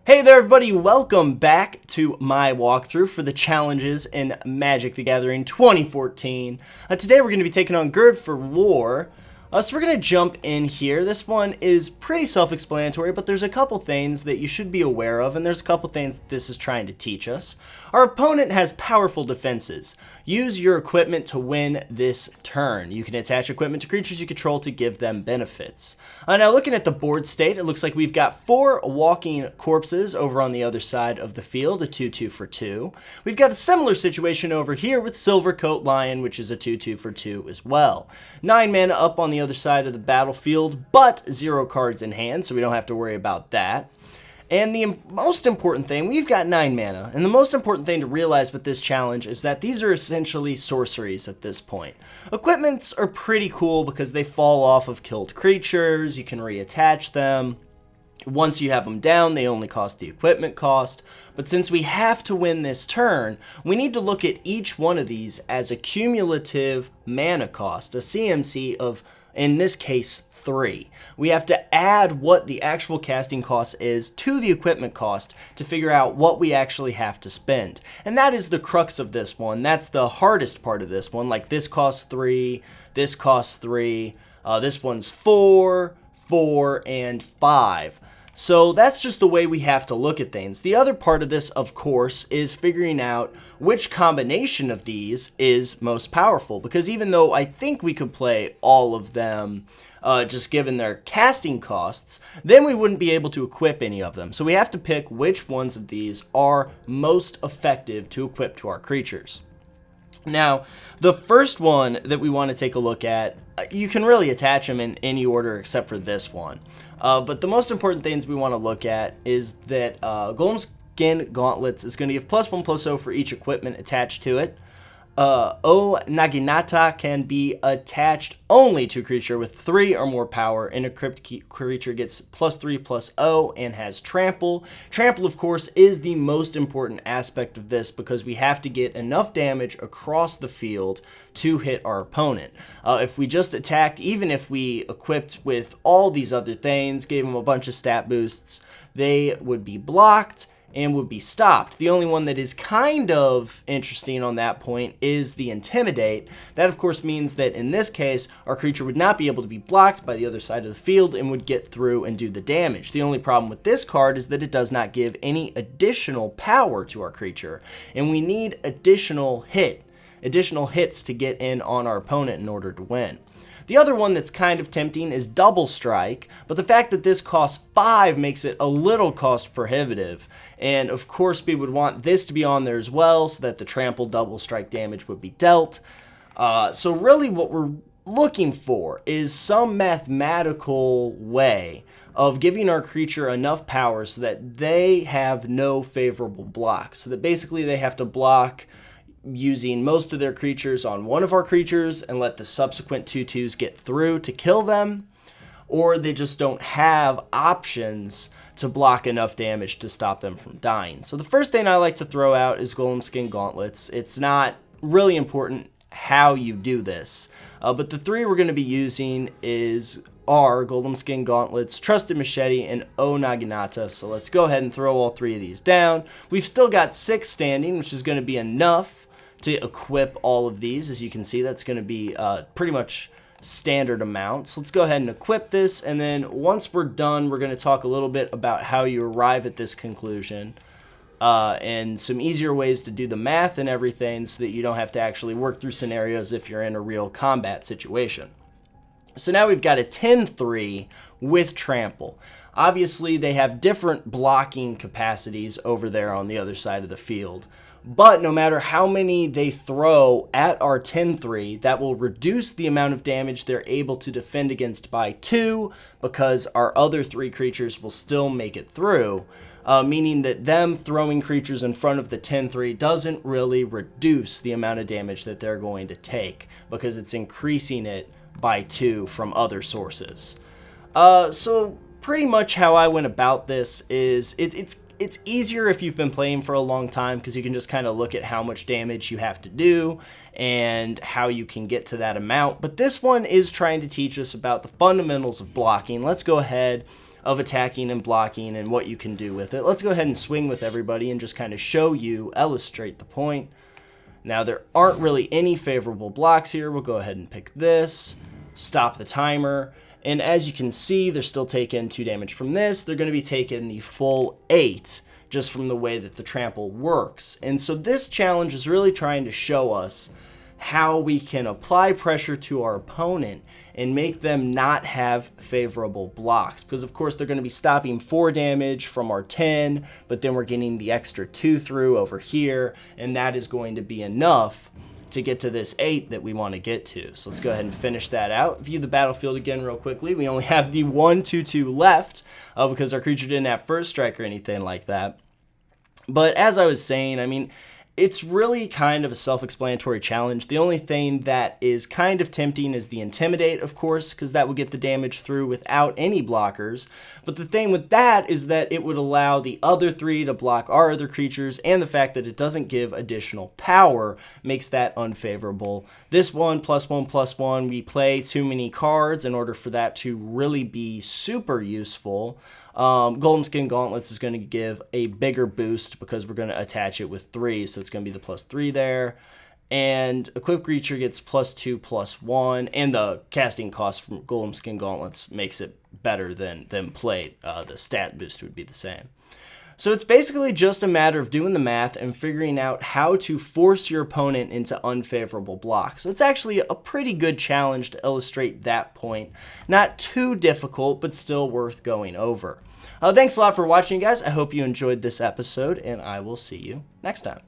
Hey there everybody, welcome back to my walkthrough for the challenges in Magic the Gathering 2014. Today we're going to be taking on Gird for War. So we're going to jump in here. This one is pretty self-explanatory, but there's a couple things that you should be aware of, and there's a couple things that this is trying to teach us. Our opponent has powerful defenses. Use your equipment to win this turn. You can attach equipment to creatures you control to give them benefits. Now looking at the board state, it looks like we've got 4 walking corpses over on the other side of the field, a 2/2 for 2. We've got a similar situation over here with Silvercoat Lion, which is a 2/2 for 2 as well. 9 mana up on the other side of the battlefield, but 0 cards in hand, so we don't have to worry about that. And the most important thing, we've got 9 mana, and the most important thing to realize with this challenge is that these are essentially sorceries at this point. Equipments are pretty cool because they fall off of killed creatures, you can reattach them. Once you have them down, they only cost the equipment cost. But since we have to win this turn, we need to look at each one of these as a cumulative mana cost, a CMC of, in this case, 3. We have to add what the actual casting cost is to the equipment cost to figure out what we actually have to spend. And that is the crux of this one. That's the hardest part of this one. Like this costs 3, this costs 3, this one's 4, 4, and 5. So that's just the way we have to look at things. The other part of this, of course, is figuring out which combination of these is most powerful. Because even though I think we could play all of them just given their casting costs, then we wouldn't be able to equip any of them. So we have to pick which ones of these are most effective to equip to our creatures. Now, the first one that we want to take a look at, you can really attach them in any order except for this one. But the most important things we want to look at is that Golem Skin Gauntlets is going to give +1/+0 for each equipment attached to it. O Naginata can be attached only to a creature with 3 or more power, and a crypt creature gets +3/+0 and has trample. Trample, of course, is the most important aspect of this because we have to get enough damage across the field to hit our opponent. If we just attacked, even if we equipped with all these other things, gave them a bunch of stat boosts, they would be blocked and would be stopped. The only one that is kind of interesting on that point is the Intimidate. That of course means that in this case, our creature would not be able to be blocked by the other side of the field and would get through and do the damage. The only problem with this card is that it does not give any additional power to our creature, and we need additional hits to get in on our opponent in order to win. The other one that's kind of tempting is Double Strike, but the fact that this costs 5 makes it a little cost prohibitive. And of course we would want this to be on there as well so that the trample Double Strike damage would be dealt. So really what we're looking for is some mathematical way of giving our creature enough power so that they have no favorable blocks. So that basically they have to block using most of their creatures on one of our creatures and let the subsequent 2/2s get through to kill them, or they just don't have options to block enough damage to stop them from dying. So the first thing I like to throw out is Golem Skin Gauntlets. It's not really important how you do this, but the 3 we're going to be using are Golem Skin Gauntlets, Trusted Machete, and O Naginata. So let's go ahead and throw all 3 of these down. We've still got 6 standing, which is going to be enough to equip all of these. As you can see, that's going to be pretty much standard amounts. Let's go ahead and equip this, and then once we're done, we're going to talk a little bit about how you arrive at this conclusion and some easier ways to do the math and everything so that you don't have to actually work through scenarios if you're in a real combat situation. So now we've got a 10/3 with trample. Obviously, they have different blocking capacities over there on the other side of the field. But no matter how many they throw at our 10/3, that will reduce the amount of damage they're able to defend against by 2 because our other 3 creatures will still make it through. Meaning that them throwing creatures in front of the 10/3 doesn't really reduce the amount of damage that they're going to take because it's increasing it by 2 from other sources. So pretty much how I went about this is it's easier if you've been playing for a long time because you can just kind of look at how much damage you have to do and how you can get to that amount. But this one is trying to teach us about the fundamentals of blocking. Let's go ahead of attacking and blocking and what you can do with it. Let's go ahead and swing with everybody and just kind of show you, illustrate the point. Now, there aren't really any favorable blocks here. We'll go ahead and pick this, stop the timer, and as you can see, they're still taking 2 damage from this. They're going to be taking the full 8 just from the way that the trample works. And so this challenge is really trying to show us how we can apply pressure to our opponent and make them not have favorable blocks. Because of course they're going to be stopping 4 damage from our 10, but then we're getting the extra 2 through over here, and that is going to be enough to get to this 8 that we want to get to. So let's go ahead and finish that out. View the battlefield again real quickly. We only have the 1/2/2 left because our creature didn't have first strike or anything like that. But as I was saying, I mean, it's really kind of a self-explanatory challenge. The only thing that is kind of tempting is the Intimidate, of course, because that would get the damage through without any blockers. But the thing with that is that it would allow the other 3 to block our other creatures, and the fact that it doesn't give additional power makes that unfavorable. This one, +1/+1, we play too many cards in order for that to really be super useful. Golden Skin Gauntlets is going to give a bigger boost because we're going to attach it with 3, so it's going to be the +3 there. And Equipped Creature gets +2/+1, and the casting cost from Golden Skin Gauntlets makes it better than Plate. The stat boost would be the same. So it's basically just a matter of doing the math and figuring out how to force your opponent into unfavorable blocks. So it's actually a pretty good challenge to illustrate that point. Not too difficult, but still worth going over. Thanks a lot for watching, guys. I hope you enjoyed this episode, and I will see you next time.